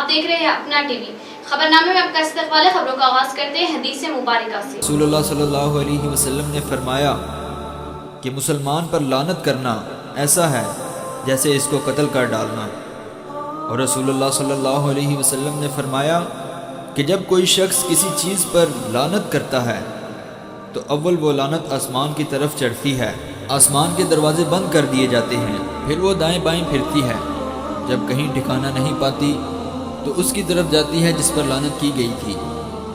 देख रहे हैं अपना टीवी। खबरनामे में आपका इस्तकबाल है। खबरों का आगाज करते हैं हदीस मुबारका से। रसूलुल्लाह सल्लल्लाहु अलैहि वसल्लम ने फरमाया कि मुसलमान पर लानत करना ऐसा है जैसे इसको कत्ल कर डालना। और रसूलुल्लाह सल्लल्लाहु अलैहि वसल्लम ने फरमाया कि जब कोई शख्स किसी चीज़ पर लानत करता है तो अव्वल वो लानत आसमान की तरफ चढ़ती है, आसमान के दरवाजे बंद कर दिए जाते हैं, फिर वो दाएं बाएं फिरती है, जब कहीं ठिकाना नहीं पाती तो उसकी तरफ जाती है जिस पर लानत की गई थी।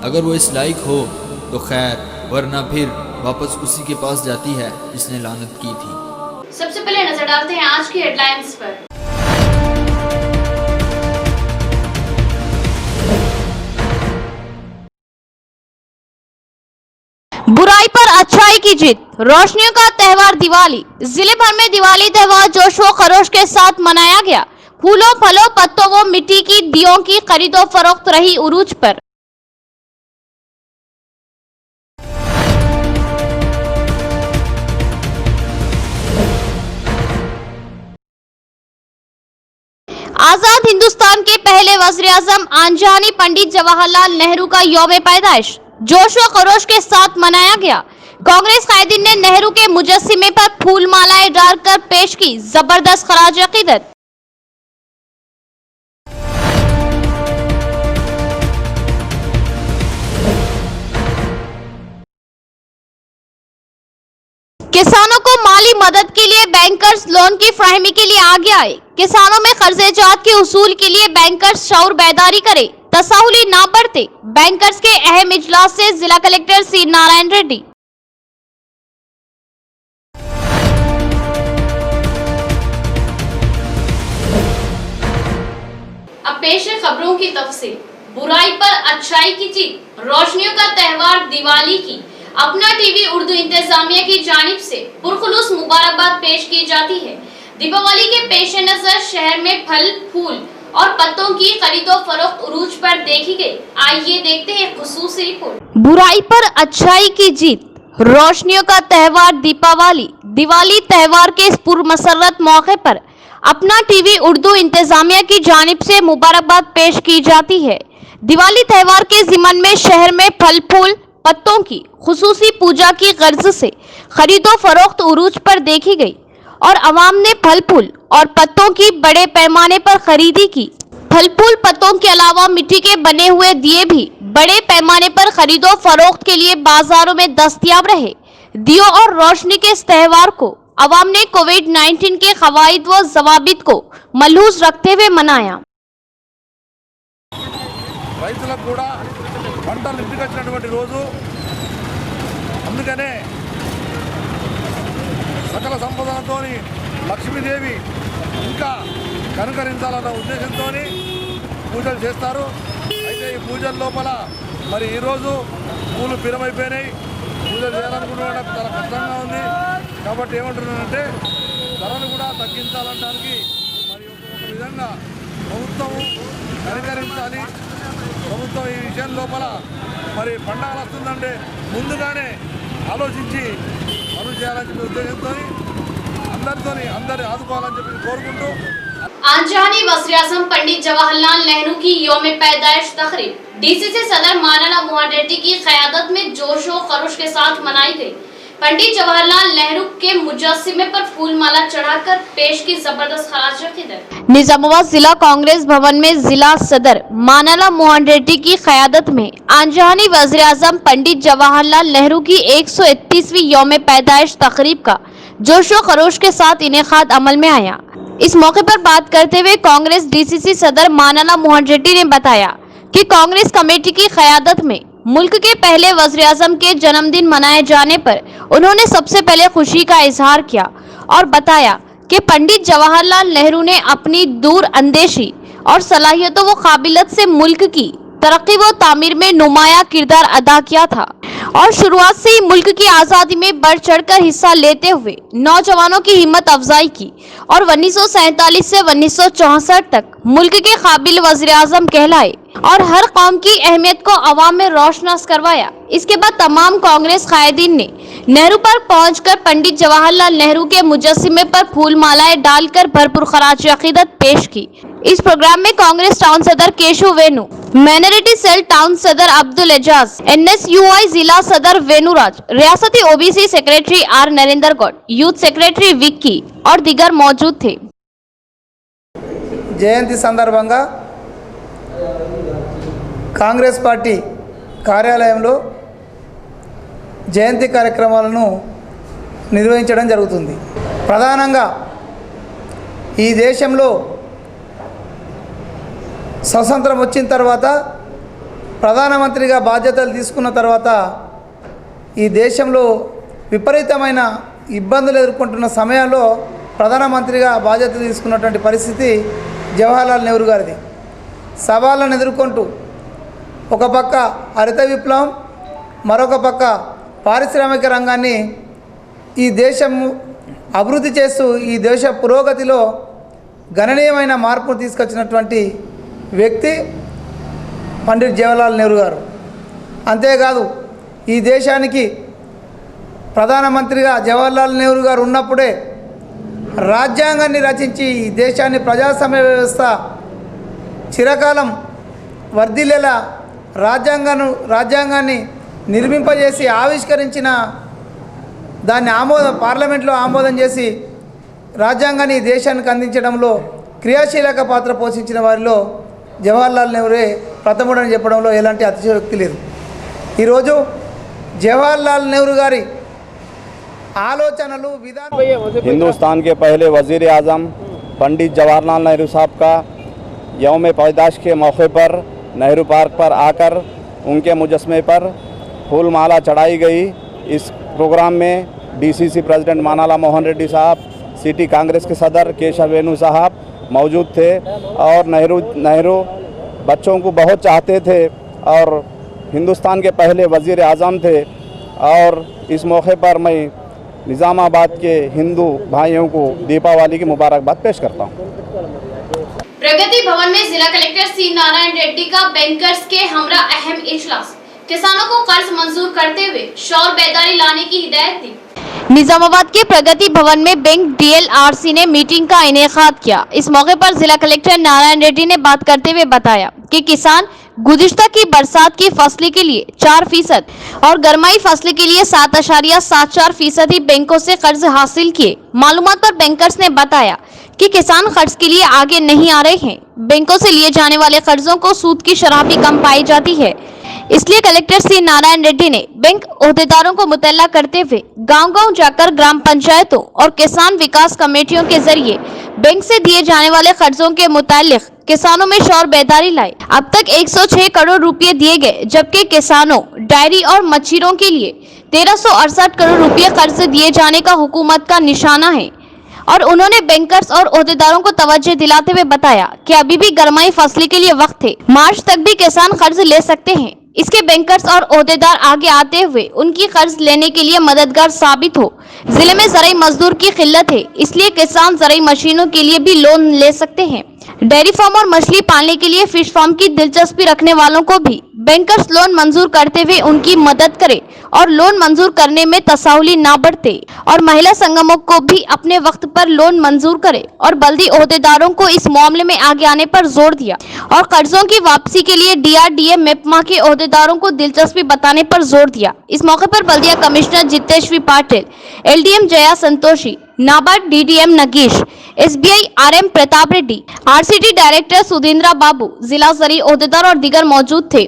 अगर वो इस लायक हो तो खैर, वरना फिर वापस उसी के पास जाती है जिसने लानत की थी। सबसे पहले नजर डालते हैं आज की हेडलाइंस पर। बुराई पर अच्छाई की जीत, रोशनियों का त्यौहार दिवाली। जिले भर में दिवाली त्यौहार जोश व खरोश के साथ मनाया गया। फूलों, फलों, पत्तों व मिट्टी की दियों की खरीदो फरोख्त रही उरूज पर। आजाद हिंदुस्तान के पहले वज़ीर-ए-आज़म आंजहानी पंडित जवाहरलाल नेहरू का यौम पैदाइश जोश व खरोश के साथ मनाया गया। कांग्रेस कायदीन ने नेहरू के मुजस्सिमे पर फूल मालाएं डालकर पेश की जबरदस्त खराज अकीदत। किसानों को माली मदद के लिए बैंकर्स लोन की फराहमी के लिए आगे आए। किसानों में कर्जेजात के उसूल के लिए बैंकर्स शऊर बेदारी करे, तसाहुली ना बरते। बैंकर्स के अहम इजलास से जिला कलेक्टर सी नारायण रेड्डी। अब पेश है खबरों की तफसील। बुराई पर अच्छाई की जीत, रोशनियों का त्यौहार दिवाली की अपना टीवी उर्दू इंतजामिया की जानिब से पुरखुलूस मुबारकबाद पेश की जाती है। दीपावली के पेश नजर शहर में फल, फूल और पत्तों की खरीदो फरोख्त उरूज पर देखी गई। आइए देखते हैं खुसूसी रिपोर्ट। बुराई पर अच्छाई की जीत, रोशनियों का त्यौहार दीपावली। दिवाली त्यौहार के इस पुरमसरत मौके पर अपना टीवी उर्दू इंतजामिया की जानिब से मुबारकबाद पेश की जाती है। दिवाली त्यौहार के जिमन में शहर में फल, फूल, पत्तों की खुसूसी पूजा की गर्ज से खरीदो फरोख्त उरूज पर देखी गई और अवाम ने फल, फूल और पत्तों की बड़े पैमाने पर खरीदी की। फल, फूल, पत्तों के अलावा मिट्टी के बने हुए दिए भी बड़े पैमाने पर खरीदो फरोख्त के लिए बाजारों में दस्तयाब रहे। दियों और रोशनी के इस त्यौहार को अवाम ने कोविड-19 के कवायद व जवाबित को मलहूज रखते हुए मनाया। రైతులకు కూడా పంటలు ఇంటికి వచ్చినటువంటి రోజు, అందుకనే సకల సంపదలతో లక్ష్మీదేవి ఇంకా కనుకరించాలన్న ఉద్దేశంతో పూజలు చేస్తారు. అయితే ఈ పూజల లోపల మరి ఈరోజు పూలు పిరమైపోయినాయి. పూజలు చేయాలనుకుంటున్నాడు చాలా కష్టంగా ఉంది. కాబట్టి ఏమంటున్నానంటే ధరలు కూడా తగ్గించాలనడానికి మరి ఒక విధంగా ప్రభుత్వం కనుకరించాలి. ప్రభుత్వం ఈ విషయం లోపల మరి పండగలు వస్తుందంటే ముందుగానే ఆలోచించి పనులు చేయాలని చెప్పి ఉద్దేశంతో అందరి ఆదుకోవాలని చెప్పి కోరుకుంటూ आंजहानी वज़ीर-ए-आज़म पंडित जवाहरलाल नेहरू की यौम पैदाइश तकरीब डीसीसी सदर मौलाना मोहन रेड्डी की क़यादत में जोश व खरोश के साथ मनाई गई। पंडित जवाहरलाल नेहरू के मुजस्सिमे पर फूल माला चढ़ाकर पेश की जबरदस्त खराज अकीदत। निजामाबाद जिला कांग्रेस भवन में जिला सदर मौलाना मोहन रेड्डी की क़यादत में आंजहानी वज़ीर-ए-आज़म पंडित जवाहरलाल नेहरू की 131वीं यौम पैदाइश तकरीब का जोश व खरोश के साथ इनेकाद अमल में आया। इस मौके पर बात करते हुए कांग्रेस डीसीसी सदर मौलाना मोहन रेड्डी ने बताया कि कांग्रेस कमेटी की क़यादत में मुल्क के पहले वज़ीर-ए-आज़म के जन्मदिन मनाए जाने पर उन्होंने सबसे पहले खुशी का इजहार किया और बताया कि पंडित जवाहरलाल नेहरू ने अपनी दूर अंदेशी और सलाहियतों व काबिलियत से मुल्क की तरक्की व तामीर में नुमाया किरदार अदा किया था और शुरुआत से ही मुल्क की आज़ादी में बढ़ चढ़कर हिस्सा लेते हुए नौजवानों की हिम्मत अफजाई की और 1947 से 1964 तक मुल्क के काबिल वज़ीर-ए-आज़म कहलाए और हर कौम की अहमियत को अवाम में रोशनास करवाया। इसके बाद तमाम कांग्रेस कायदीन ने नेहरू पार्क पहुंचकर पंडित जवाहरलाल नेहरू के मुजस्समे पर फूल मालाएं डालकर भरपूर खराज अकीदत पेश की। इस प्रोग्राम में कांग्रेस टाउन सदर Keshav Venu, minority cell town सदर अब्दुल एजाज, NSUI जिला सदर वेणुराज, रियासती OBC secretary R Narendra Goud, youth secretary Vicky और दीगर मौजूद थे। జయంతి సందర్భంగా కాంగ్రెస్ పార్టీ కార్యాలయంలో జయంతి కార్యక్రమాలను నిర్వహించడం జరుగుతుంది. ప్రధానంగా ఈ దేశంలో స్వతంత్రం వచ్చిన తర్వాత ప్రధానమంత్రిగా బాధ్యతలు తీసుకున్న తర్వాత ఈ దేశంలో విపరీతమైన ఇబ్బందులు ఎదుర్కొంటున్న సమయంలో ప్రధానమంత్రిగా బాధ్యతలు తీసుకున్నటువంటి పరిస్థితి జవహర్లాల్ నెహ్రూ గారిది. సవాళ్ళను ఎదుర్కొంటూ ఒక పక్క హరిత విప్లవం, మరొక పక్క పారిశ్రామిక రంగాన్ని ఈ దేశం అభివృద్ధి చేస్తూ ఈ దేశ పురోగతిలో గణనీయమైన మార్పును తీసుకొచ్చినటువంటి వ్యక్తి పండిట్ జవహర్లాల్ నెహ్రూ గారు. అంతేకాదు ఈ దేశానికి ప్రధానమంత్రిగా జవహర్లాల్ నెహ్రూ గారు ఉన్నప్పుడే రాజ్యాంగాన్ని రచించి ఈ దేశాన్ని ప్రజాస్వామ్య వ్యవస్థ చిరకాలం వర్ధిల్లేలా రాజ్యాంగాన్ని నిర్మింపజేసి ఆవిష్కరించిన దాన్ని పార్లమెంట్లో ఆమోదం చేసి రాజ్యాంగాన్ని దేశానికి అందించడంలో క్రియాశీలక పాత్ర పోషించిన వారిలో జవహర్లాల్ నెహ్రూయే ప్రథముడని చెప్పడంలో ఎలాంటి అతిశయోక్తి లేదు. ఈరోజు జవహర్లాల్ నెహ్రూ గారి ఆలోచనలు విధానం हिंदुस्तान के पहले वज़ीर आज़म पंडित जवाहरलाल नेहरू साहब का यौम पैदाइश के मौके पर नेहरू पार्क पर आकर उनके मुजस्समे पर फूल माला चढ़ाई गई। इस प्रोग्राम में DCC प्रेसिडेंट मानाला मोहन रेड्डी साहब, सिटी कांग्रेस के सदर केशव वेणु साहब मौजूद थे और नेहरू बच्चों को बहुत चाहते थे और हिंदुस्तान के पहले वज़ीर आज़म थे। और इस मौके पर मैं निज़ामाबाद के हिंदू भाइयों को दीपावली की मुबारकबाद पेश करता हूँ। प्रगति भवन में जिला कलेक्टर C नारायण रेड्डी का बैंकर्स के हमरा अहम इजलास, किसानों को कर्ज मंजूर करते हुए शौर बेदारी लाने की हिदायत दी। निजामाबाद के प्रगति भवन में बैंक DLRC ने मीटिंग का इनेकाद किया। इस मौके पर जिला कलेक्टर नारायण रेड्डी ने बात करते हुए बताया कि किसान गुज़िश्ता की बरसात की फसली के लिए 4% और गरमाई फसली के लिए 7.74% ही बैंकों से कर्ज हासिल किए। मालूमात पर बैंकर्स ने बताया कि किसान कर्ज के लिए आगे नहीं आ रहे हैं। बैंकों से लिए जाने वाले कर्जों को सूद की शरह भी कम पाई जाती है, इसलिए कलेक्टर C नारायण रेड्डी ने बैंक ओहदेदारों को मुतल्ला करते हुए गांव-गांव जाकर ग्राम पंचायतों और किसान विकास कमेटियों के जरिए बैंक से दिए जाने वाले कर्जों के मुतालिक किसानों में शौर बेदारी लाई। अब तक 106 करोड़ रुपए दिए गए, जबकि किसानों, डायरी और मच्छरों के लिए 1368 करोड़ रुपए कर्ज दिए जाने का हुकूमत का निशाना है। और उन्होंने बैंकर्स और ओहदेदारों को तवज्जो दिलाते हुए बताया कि अभी भी गरमाई फसली के लिए वक्त है, मार्च तक भी किसान कर्ज ले सकते हैं। इसके बैंकर्स और ओहदेदार आगे आते हुए उनकी कर्ज लेने के लिए मददगार साबित हो। जिले में ज़राई मजदूर की किल्लत है, इसलिए किसान ज़राई मशीनों के लिए भी लोन ले सकते हैं। डेयरी फार्म और मछली पालने के लिए फिश फार्म की दिलचस्पी रखने वालों को भी बैंकर्स लोन मंजूर करते हुए उनकी मदद करे और लोन मंजूर करने में तसाहुली ना बढ़ते और महिला संगमों को भी अपने वक्त पर लोन मंजूर करे और बल्दी ओहदेदारों को इस मामले में आगे आने पर जोर दिया और कर्जों की वापसी के लिए DRDA मेपमा के ओहदेदारों को दिलचस्पी बताने पर जोर दिया। इस मौके पर बल्दिया commissioner Jiteshwi Patil, LDM Jaya Santoshi, NABARD DDM Nagesh, SBI RM Pratap Reddy, RCT director Sudhindra Babu, जिला ज़राई ओहदेदार और दीगर मौजूद थे।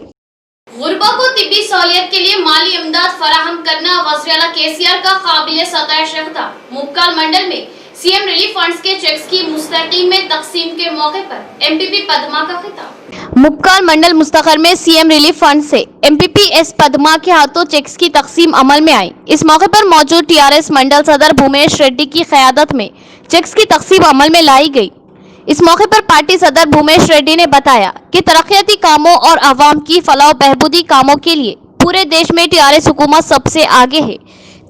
गुरबा को तिब्बी सहूलियत के लिए माली इमदाद फराहम करना वज़ीर-ए-आला KCR का काबिल सताइश था। मुक्काल मंडल में CM रिलीफ फंड्स के चेक्स की मुस्तकीम में तकसीम के मौके पर MPP पद्मा का खिताब। मुक्काल मंडल मुस्तखर में CM रिलीफ फंड से MPP S पद्मा के हाथों चेक्स की तकसीम अमल में आई। इस मौके पर मौजूद TRS मंडल सदर भूमेश रेड्डी की क़यादत में चेक्स की तकसीम अमल में लाई गई। इस मौके पर पार्टी सदर भूमेश रेड्डी ने बताया कि तरक्याती कामों और आवाम की फलाह बहबूदी कामों के लिए पूरे देश में TRS हुकूमत सबसे आगे है।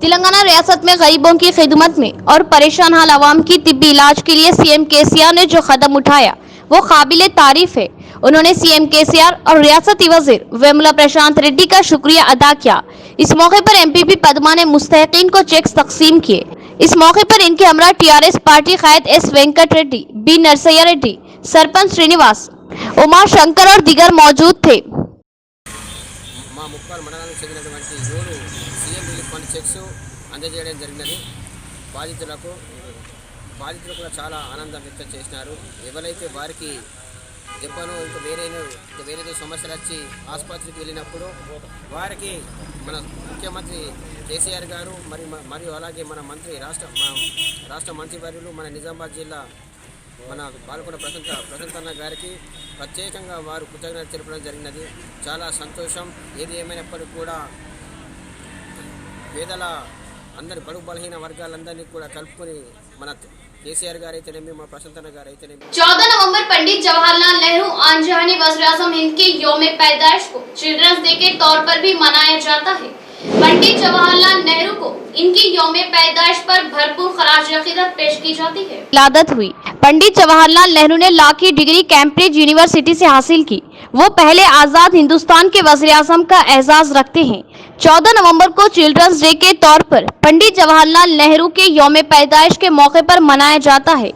तेलंगाना रियासत में गरीबों की खिदमत में और परेशान हाल आवाम की तिब्बी इलाज के लिए CM KCR ने जो कदम उठाया वो काबिल तारीफ है। उन्होंने सीएम केसीआर और रियासती वजीर वेमुला प्रशांत रेड्डी का शुक्रिया अदा किया। इस मौके पर एमपीपी पद्मा ने मुस्तहिकीन को चेक्स तकसीम किए। इस मौके पर इनके हमरा टीआरएस पार्टी कायद एस वेंकट रेड्डी, बी नरसయ్య रेड्डी, सरपंच श्रीनिवास, उमा शंकर और दीगर मौजूद थे। మా ముప్పారు మండలానికి చెందినటువంటి ఈరోజు సీఎం రిలీఫ్ ఫండ్ చెక్స్ అందజేయడం జరిగినది. బాధితులకు కూడా చాలా ఆనందం వ్యక్తం చేసినారు. ఎవరైతే వారికి దెబ్బను ఇంకా వేరేదో సమస్యలు వచ్చి ఆసుపత్రికి వెళ్ళినప్పుడు వారికి మన ముఖ్యమంత్రి కేసీఆర్ గారు మరియు అలాగే మన రాష్ట్ర మంత్రివర్యులు మన నిజామాబాద్ జిల్లా మన బాలకొండ ప్రశాంత్ అన్న గారికి ప్రత్యేకంగా వారు కృతజ్ఞతలు తెలపడం జరిగినది. చాలా సంతోషం. ఏది ఏమైనప్పటికీ కూడా పేదల అందరి బడుగు బలహీన వర్గాలందరినీ కూడా కలుపుకొని మన కేసీఆర్ గారు అయితేనేమి మన ప్రశాంత్ అన్న గారు అయితేనేమి 14 नवंबर पंडित जवाहरलाल नेहरू आंजहानी वज़ीर-ए-आज़म हिंद के यौम पैदाइश को चिल्ड्रंस डे के तौर पर भी मनाया जाता है। पंडित जवाहरलाल नेहरू को इनकी यौम पैदाइश पर भरपूर खराज-ए-अक़ीदत पेश की जाती है। विलादत हुई। पंडित जवाहरलाल नेहरू ने लॉ की डिग्री कैम्ब्रिज यूनिवर्सिटी से हासिल की। वो पहले आजाद हिंदुस्तान के वज़ीर-ए-आज़म का एजाज रखते हैं। 14 नवंबर को चिल्ड्रंस डे के तौर पर पंडित जवाहरलाल नेहरू के यौम पैदाइश के मौके पर मनाया जाता है।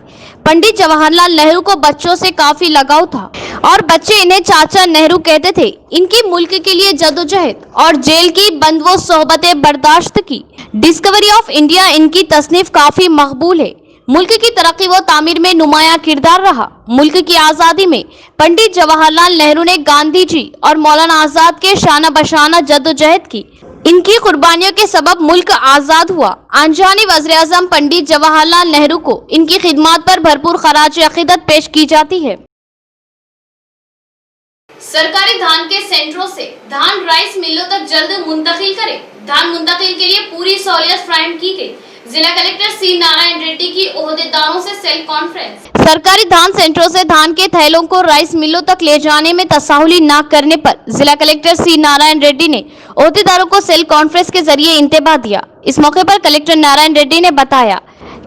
पंडित जवाहरलाल नेहरू को बच्चों से काफी लगाव था और बच्चे इन्हें चाचा नेहरू कहते थे। इनकी मुल्क के लिए जदोजहद और जेल की बंद वो सोहबतें बर्दाश्त की। डिस्कवरी ऑफ इंडिया इनकी तसनीफ काफी मकबूल है। मुल्क की तरक्की व तामीर में नुमाया किरदार रहा। मुल्क की आज़ादी में पंडित जवाहरलाल नेहरू ने गांधी जी और मौलाना आजाद के शाना बशाना जदोजहद की। इनकी कुर्बानियों के सबब मुल्क आजाद हुआ। आंजहानी वज़ीर-ए-आज़म पंडित जवाहरलाल नेहरू को इनकी खिदमत पर भरपूर खराज-ए-अक़ीदत पेश की जाती है। सरकारी धान के सेंटरों से धान राइस मिलों तक जल्द मुंतकिल करें। धान मुंतकिल के लिए पूरी सहूलियत फराहम की गई। जिला कलेक्टर सी नारायण रेड्डी की ओहदेदारों से सेल कॉन्फ्रेंस। सरकारी धान सेंटरों से धान के थैलों को राइस मिलों तक ले जाने में तसाहुली न करने पर जिला कलेक्टर सी नारायण रेड्डी ने ओहदेदारों को सेल कॉन्फ्रेंस के जरिए इंतबाह दिया। इस मौके पर कलेक्टर नारायण रेड्डी ने बताया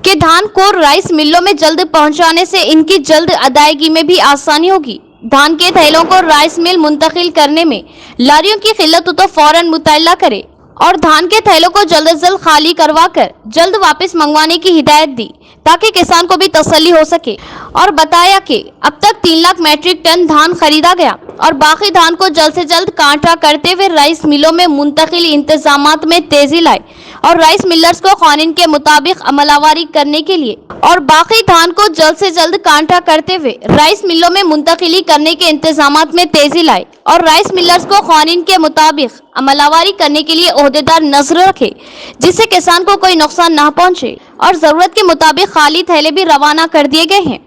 कि धान को राइस मिलों में जल्द पहुंचाने से इनकी जल्द अदायगी में भी आसानी होगी। धान के थैलों को राइस मिल मुंतकिल करने में लारियों की किल्लत हो तो फौरन मुतल्ला करे और धान के थैलों को जल्द से जल्द खाली करवा कर जल्द वापस मंगवाने की हिदायत दी ताकि किसान को भी तसल्ली हो सके। और बताया कि अब तक 3 लाख मैट्रिक टन धान खरीदा गया और बाकी धान को जल्द से जल्द कांटा करते हुए राइस मिलों में मुंतकिल इंतजामात में तेजी लाए और राइस मिलर्स को कानून के मुताबिक अमलावारी करने के लिए और बाकी धान को जल्द से जल्द कांटा करते हुए राइस मिलों में मुंतकिली करने के इंतजामात में तेजी लाए और राइस मिलर्स को कानून के मुताबिक अमलावारी करने के लिए ओहदेदार नजर रखे जिससे किसान को कोई नुकसान न पहुंचे और जरूरत के मुताबिक खाली थैले भी रवाना कर दिए गए हैं।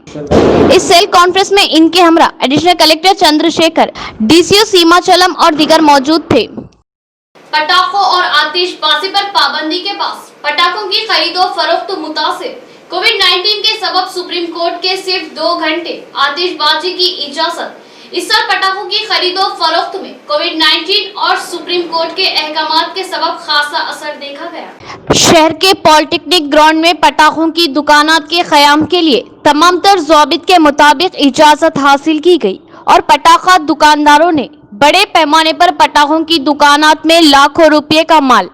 इस सेल कॉन्फ्रेंस में इनके हमरा एडिशनल कलेक्टर चंद्रशेखर, डीसीओ सीमाचलम और दीगर मौजूद थे। पटाखों और आतिशबाजी पर पाबंदी के पास पटाखों की खरीदो फरोख्त मुतासिर। कोविड-19 के सबब सुप्रीम कोर्ट के सिर्फ 2 घंटे आतिशबाजी की इजाजत। इस साल पटाखों की खरीदो फरोख्त में कोविड-19 और सुप्रीम कोर्ट के अहकामात के सबब खासा असर देखा गया। शहर के पॉलिटेक्निक ग्राउंड में पटाखों की दुकानात के क़याम के लिए तमाम तर ज़ाबित के मुताबिक इजाजत हासिल की गई और पटाखा दुकानदारों ने बड़े पैमाने पर पटाखों की दुकानात में लाखों रुपए का माल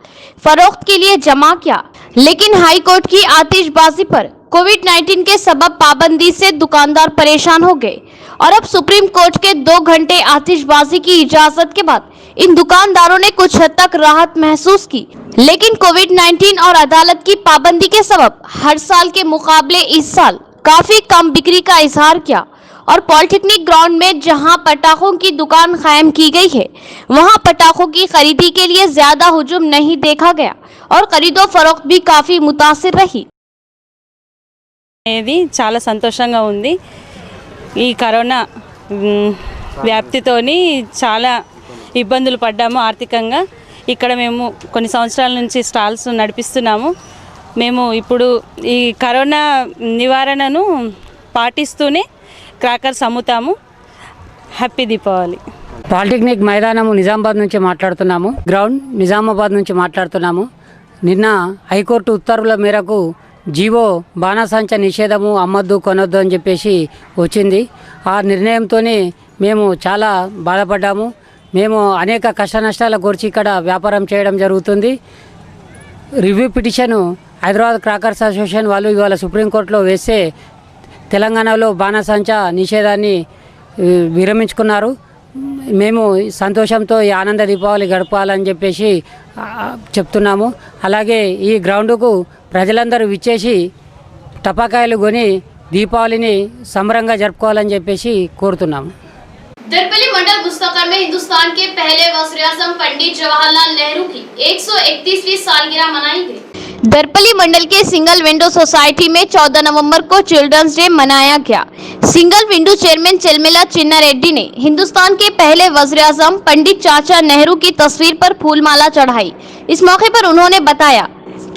फरोख्त के लिए जमा किया। लेकिन हाई कोर्ट की आतिशबाजी पर कोविड-19 के सबब पाबंदी से दुकानदार परेशान हो गए और अब सुप्रीम कोर्ट के 2 घंटे आतिशबाजी की इजाजत के बाद इन दुकानदारों ने कुछ हद तक राहत महसूस की। लेकिन कोविड-19 और अदालत की पाबंदी के सबब हर साल के मुकाबले इस साल काफी कम बिक्री का इजहार किया और पॉलिटेक्निक ग्राउंड में जहां पटाखों की दुकान कायम की गई है वहां पटाखों की खरीदी के लिए ज्यादा हुजूम नहीं देखा गया और खरीदो फरोख्त भी काफी मुतासिर रही। ఇది చాలా సంతోషంగా ఉంది। ఈ కరోనా వ్యాప్తితోని చాలా ఇబ్బందులు పడ్డాము ఆర్థికంగా। ఇక్కడ మేము కొన్ని సంవత్సరాల నుంచి స్టాల్స్ నడిపిస్తున్నాము। మేము ఇప్పుడు ఈ కరోనా నివారణను పాటిస్తూనే క్రాకర్స్ అమ్ముతాము। హ్యాపీ దీపావళి। పాలిటెక్నిక్ మైదానము నిజామాబాద్ నుంచి మాట్లాడుతున్నాము। గ్రౌండ్ నిజామాబాద్ నుంచి మాట్లాడుతున్నాము। నిన్న హైకోర్టు ఉత్తర్వుల మేరకు జీవో బాణాసంచా నిషేధము అమ్మద్దు కొనొద్దు అని చెప్పేసి వచ్చింది। ఆ నిర్ణయంతోనే మేము చాలా బాధపడ్డాము. మేము అనేక కష్ట నష్టాల గురించి ఇక్కడ వ్యాపారం చేయడం జరుగుతుంది. Review petition Hyderabad crackers association వాళ్ళు ఇవాళ సుప్రీంకోర్టులో వేస్తే తెలంగాణలో బాణసంచా నిషేధాన్ని విరమించుకున్నారు. మేము సంతోషంతో ఈ ఆనంద దీపావళి గడపాలని చెప్పేసి చెప్తున్నాము. అలాగే ఈ గ్రౌండ్కు ప్రజలందరూ విచ్చేసి టపాకాయలు కొని దీపావళిని సంబరంగా జరుపుకోవాలని చెప్పేసి కోరుతున్నాము. दरपली मंडल मुस्तकर में हिंदुस्तान के पहले वज़ीर-ए-आज़म पंडित जवाहरलाल नेहरू की 131वीं सालगिरह मनाई गई। दरपली मंडल के सिंगल विंडो सोसाइटी में 14 नवंबर को चिल्ड्रंस डे मनाया गया। सिंगल विंडो चेयरमैन चिलमिला चिन्ना रेड्डी ने हिंदुस्तान के पहले वज़ीर-ए-आज़म पंडित चाचा नेहरू की तस्वीर पर फूलमाला चढ़ाई। इस मौके पर उन्होंने बताया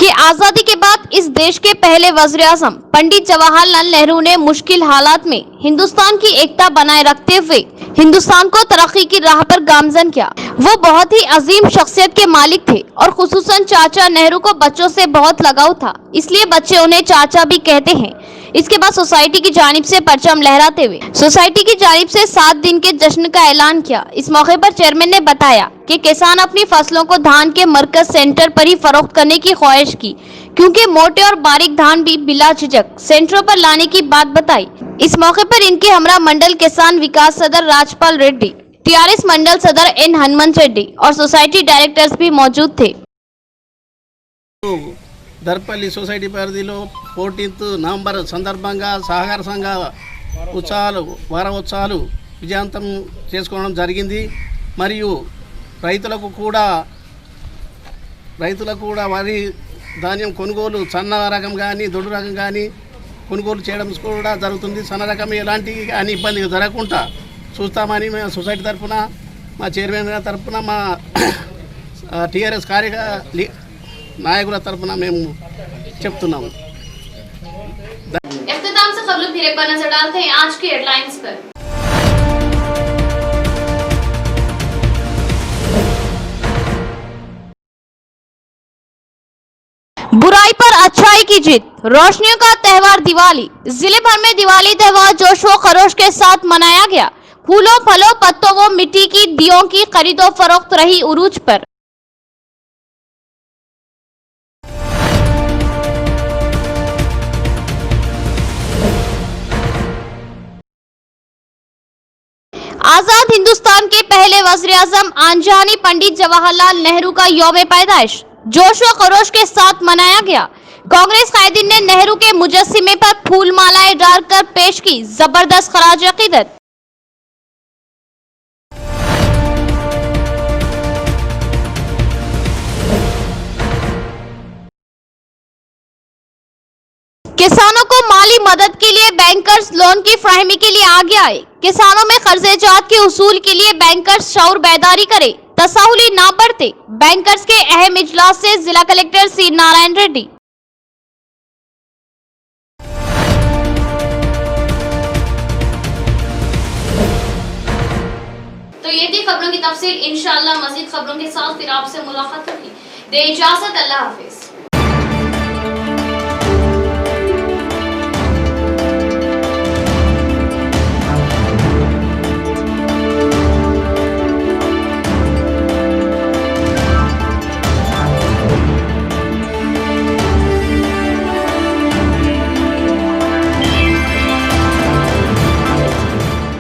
कि आजादी के बाद इस देश के पहले वज़ीर-ए-आज़म पंडित जवाहरलाल नेहरू ने मुश्किल हालात में हिंदुस्तान की एकता बनाए रखते हुए हिंदुस्तान को तरक्की की राह पर गामजन किया। वो बहुत ही अजीम शख्सियत के मालिक थे और खुसूसन चाचा नेहरू को बच्चों से बहुत लगाव था, इसलिए बच्चे उन्हें चाचा भी कहते हैं। इसके बाद सोसाइटी की जानिब से परचम लहराते हुए सोसाइटी की जानिब से 7 दिन के जश्न का ऐलान किया। इस मौके पर चेयरमैन ने बताया कि किसान अपनी फसलों को धान के मरकज सेंटर पर ही फरोख्त करने की ख्वाहिश की, क्योंकि मोटे और बारीक धान भी बिला झिझक सेंटरों पर लाने की बात बताई। इस मौके पर इनके हमरा मंडल किसान विकास सदर राजपाल रेड्डी, टीआरएस मंडल सदर एन हनुमंत रेड्डी और सोसाइटी डायरेक्टर्स भी मौजूद थे। దర్పల్లి సొసైటీ పరిధిలో 14 నవంబర్ సందర్భంగా సహకార సంఘ వారోత్సవాలు విజయవంతం చేసుకోవడం జరిగింది. మరియు రైతులకు కూడా వరి ధాన్యం కొనుగోలు సన్న రకం కానీ దొడ్డు రకం కానీ కొనుగోలు చేయడం కూడా జరుగుతుంది. సన్న రకం ఎలాంటి కానీ ఇబ్బంది జరగకుండా చూస్తామని మేము సొసైటీ తరఫున మా చైర్మన్ తరఫున మా టీఆర్ఎస్ నాయకుల తరఫున మేము చెప్తున్నాము. इख्तिताम से खबरों फिर एक बार नजर डालते हैं आज की हेडलाइंस पर। बुराई पर अच्छाई की जीत, रोशनियों का त्यौहार दिवाली। जिले भर में दिवाली त्यौहार जोश व खरोश के साथ मनाया गया। फूलों, फलों, पत्तों व मिट्टी की दियों की खरीदो फरोख्त रही उरूज पर। आजाद हिंदुस्तान के पहले वज़ीर-ए-आज़म आंजहानी पंडित जवाहरलाल नेहरू का यौम पैदाइश जोश व खरोश के साथ मनाया गया। कांग्रेस कायदीन ने नेहरू के मुजस्सिमे पर फूल मालाएं डालकर पेश की जबरदस्त खराज अकीदत। किसानों को माली मदद के लिए बैंकर्स लोन की फराहमी के लिए आगे आए। किसानों में कर्जेजात के उसूल के लिए बैंकर्स शऊर बेदारी करे, तसाहुली ना बढ़ते। बैंकर्स के अहम इजलास से जिला कलेक्टर सी नारायण रेड्डी। तो ये थी खबरों की तफसील। इंशाअल्लाह मजीद खबरों के साथ फिर आपसे मुलाकात होगी। दे इजाजत, अल्लाह हाफिज।